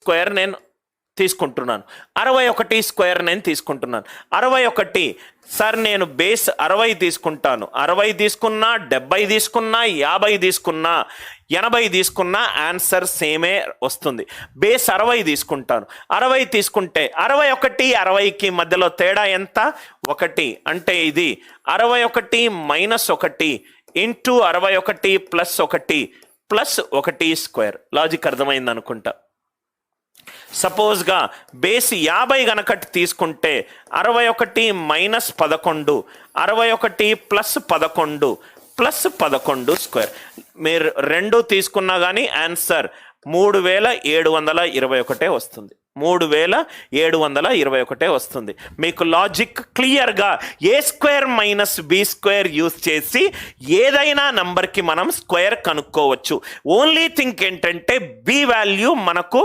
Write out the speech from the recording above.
Square నేను తీసుకుంటున్నాను, 61 square నేను తీసుకుంటున్నాను. 61 సార్ నేను బేస్ 60 తీసుకుంటాను, 60 తీసుకున్నా, 70 తీసుకున్నా, 50 తీసుకున్నా, 80 తీసుకున్నా ఆన్సర్ సేమే వస్తుంది. బేస్ 60 తీసుకుంటాను, 60 తీసుకుంటే 61 60కి మధ్యలో తేడా ఎంత? 1. అంటే ఇది 61 - 1 ఇంటూ 61 + 1 + 1 స్క్వేర్. లాజిక్ అర్థమైంది అనుకుంటా. సపోజ్గా బేస్ 50 గనక తీసుకుంటే 61 - 11, 61 + 11 + 11 స్క్వేర్. మీరు 2 తీసుకున్నా కానీ ఆన్సర్ 3721 వస్తుంది. 3721 వస్తుంది. మీకు లాజిక్ క్లియర్గా A² - B² యూజ్ చేసి ఏదైనా నంబర్కి మనం స్క్వేర్ కనుక్కోవచ్చు. ఓన్లీ థింగ్ ఏంటంటే B వాల్యూ మనకు